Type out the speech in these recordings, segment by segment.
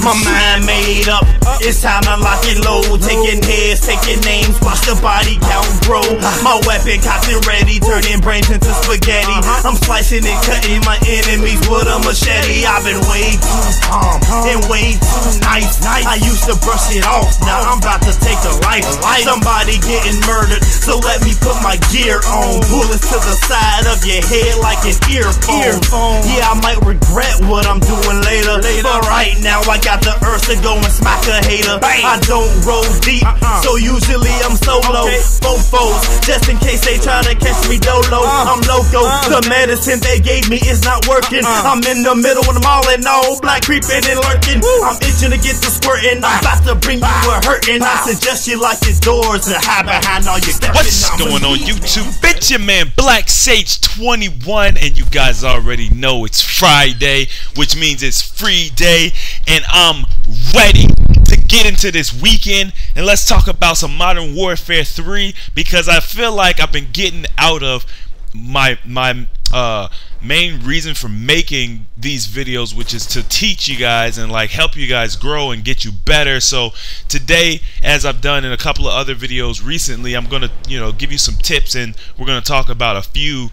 My mind made up, it's time to lock and load. Taking heads, taking names, watch the body count grow. My weapon cocked and ready, turning brains into spaghetti. I'm slicing and cutting my enemies with a machete. I've been way too calm and way too nice. I used to brush it off, now I'm about to take a life. Somebody getting murdered, so let me put my gear on. Bullets to the side of your head like an earphone. Yeah, I might regret what I'm doing later, but right now I got the urge to go and smack a hater. I don't roll deep, so usually I'm solo. Fofos, just in case they try to catch me dolo. I'm loco, the medicine they gave me is not working. I'm in the middle of the mall and all black creeping and lurking. I'm itching to get to squirting, I'm about to bring you a hurting. I suggest you lock your doors and hide behind all your stepping. What's going on YouTube? It's your man Black Sage 21, and you guys already know it's Friday, which means it's free day, and I'm ready to get into this weekend. And let's talk about some Modern Warfare 3, because I feel like I've been getting out of my main reason for making these videos, which is to teach you guys and like help you guys grow and get you better. So today, as I've done in a couple of other videos recently, I'm gonna give you some tips, and we're gonna talk about a few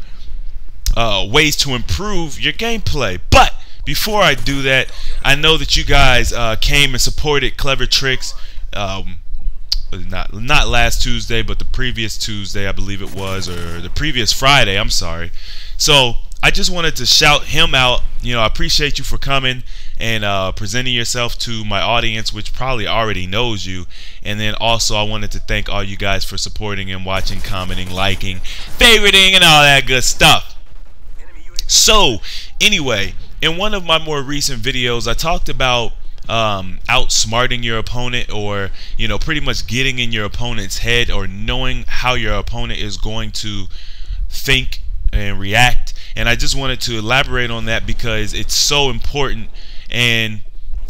ways to improve your gameplay. But before I do that, I know that you guys came and supported Clever Tricks not last Tuesday, but the previous Tuesday, I believe it was, or the previous Friday, I'm sorry. So I just wanted to shout him out. I appreciate you for coming and presenting yourself to my audience, which probably already knows you. And then also I wanted to thank all you guys for supporting and watching, commenting, liking, favoriting, and all that good stuff. So anyway, in one of my more recent videos, I talked about outsmarting your opponent, or pretty much getting in your opponent's head, or knowing how your opponent is going to think and react. And I just wanted to elaborate on that because it's so important, and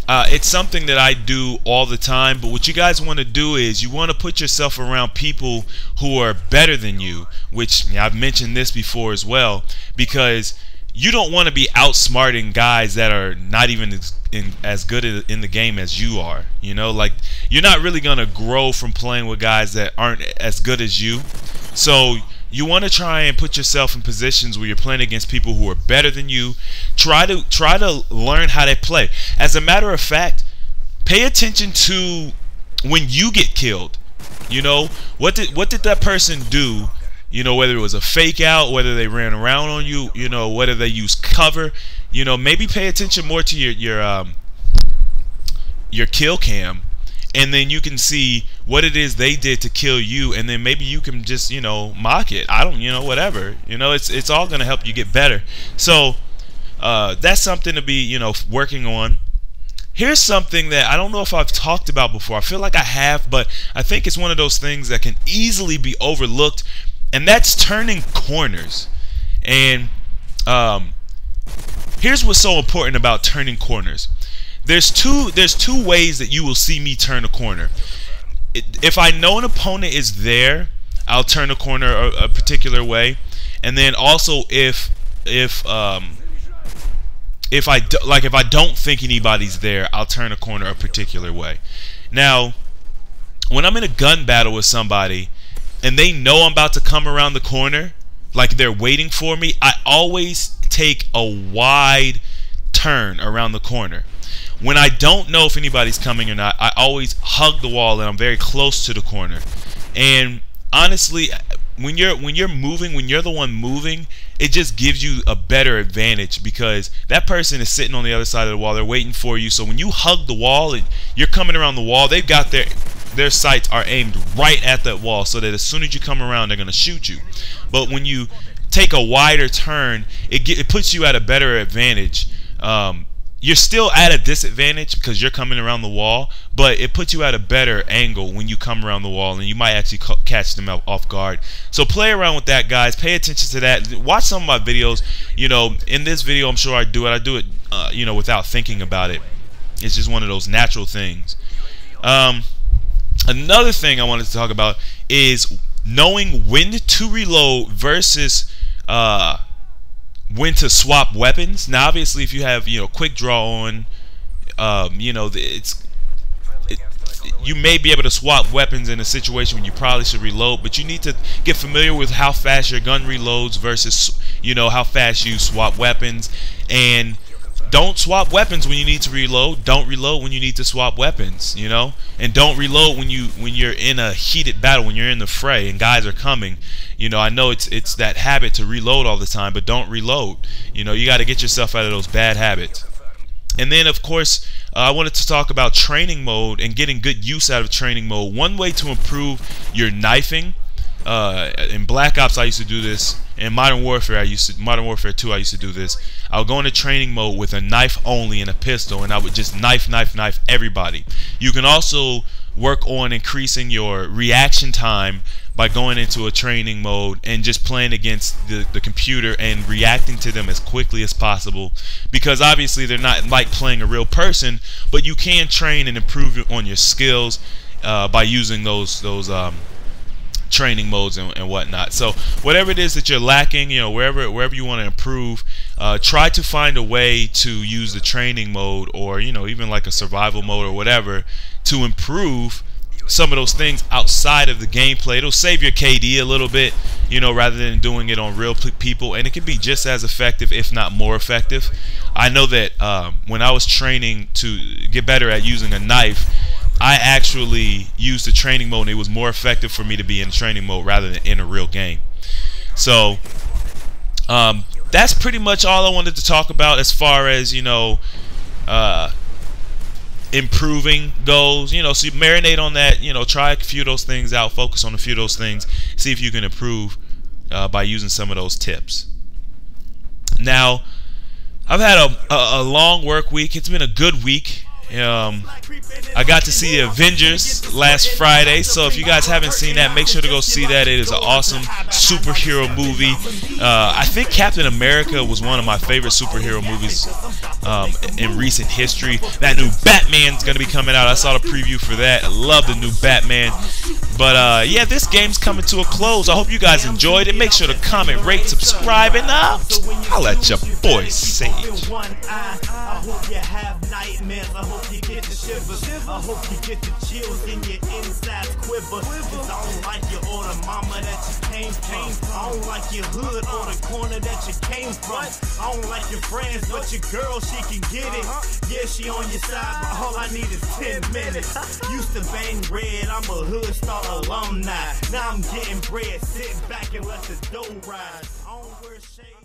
it's something that I do all the time. But what you guys want to do is you want to put yourself around people who are better than you, which I've mentioned this before as well, because you don't want to be outsmarting guys that are not even as good in the game as you are. Like, you're not really gonna grow from playing with guys that aren't as good as you. So you want to try and put yourself in positions where you're playing against people who are better than you. Try to learn how they play. As a matter of fact, pay attention to when you get killed. What did that person do? Whether it was a fake out, whether they ran around on you, whether they used cover, maybe pay attention more to your kill cam, and then you can see what it is they did to kill you, and then maybe you can just mock it. I don't whatever. It's all gonna help you get better. So that's something to be working on. Here's something that I don't know if I've talked about before. I feel like I have, but I think it's one of those things that can easily be overlooked, and that's turning corners. And here's what's so important about turning corners. There's two ways that you will see me turn a corner. If I know an opponent is there, I'll turn a corner a particular way. And then also if I don't think anybody's there, I'll turn a corner a particular way. Now, when I'm in a gun battle with somebody and they know I'm about to come around the corner, like they're waiting for me, I always take a wide turn around the corner. When I don't know if anybody's coming or not, I always hug the wall and I'm very close to the corner. And honestly, when you're moving, when you're the one moving, it just gives you a better advantage, because that person is sitting on the other side of the wall. They're waiting for you. So when you hug the wall and you're coming around the wall, they've got their sights are aimed right at that wall, so that as soon as you come around, they're going to shoot you. But when you take a wider turn, it puts you at a better advantage. You're still at a disadvantage because you're coming around the wall, but it puts you at a better angle when you come around the wall, and you might actually catch them off guard. So play around with that, guys. Pay attention to that. Watch some of my videos. In this video, I'm sure I do it without thinking about it. It's just one of those natural things. Another thing I wanted to talk about is knowing when to reload versus when to swap weapons. Now, obviously, if you have quick draw on, You know, you may be able to swap weapons in a situation when you probably should reload, but you need to get familiar with how fast your gun reloads versus, you know, how fast you swap weapons. And don't swap weapons when you need to reload. Don't reload when you need to swap weapons, you know? And don't reload when you're in a heated battle, when you're in the fray and guys are coming. You know, I know it's that habit to reload all the time, but don't reload. You know, you got to get yourself out of those bad habits. And then, of course, I wanted to talk about training mode and getting good use out of training mode. One way to improve your knifing, in Black Ops I used to do this. In Modern Warfare 2 I used to do this. I would go into training mode with a knife only and a pistol, and I would just knife everybody. You can also work on increasing your reaction time by going into a training mode and just playing against the computer and reacting to them as quickly as possible, because obviously they're not like playing a real person, but you can train and improve on your skills by using those training modes and whatnot. So whatever it is that you're lacking, you know, wherever you want to improve, try to find a way to use the training mode, or, you know, even like a survival mode or whatever, to improve some of those things outside of the gameplay. It'll save your KD a little bit, you know, rather than doing it on real people, and it can be just as effective, if not more effective. I know that when I was training to get better at using a knife, I actually used the training mode, and it was more effective for me to be in training mode rather than in a real game. So that's pretty much all I wanted to talk about as far as, you know, improving goes. You know, so you marinate on that, you know, try a few of those things out, focus on a few of those things, see if you can improve by using some of those tips. Now, I've had a long work week. It's been a good week. I got to see the Avengers last Friday, so if you guys haven't seen that, make sure to go see that. It is an awesome superhero movie. I think Captain America was one of my favorite superhero movies in recent history. That new Batman's going to be coming out. I saw the preview for that. I love the new Batman. But yeah, this game's coming to a close. I hope you guys enjoyed it. Make sure to comment, rate, subscribe, and I'll let your boy Sage. I hope you have nightmares. I hope you get the shivers. I hope you get the chills in your insides quiver. Cause I don't like you or the mama that you came from. I don't like your hood or the corner that you came from. I don't like your friends, but your girl, she can get it. Yeah, she on your side, but all I need is 10 minutes. Used to bang red, I'm a hood star alumni. Now I'm getting bread, sit back and let the dough rise. I don't wear shade.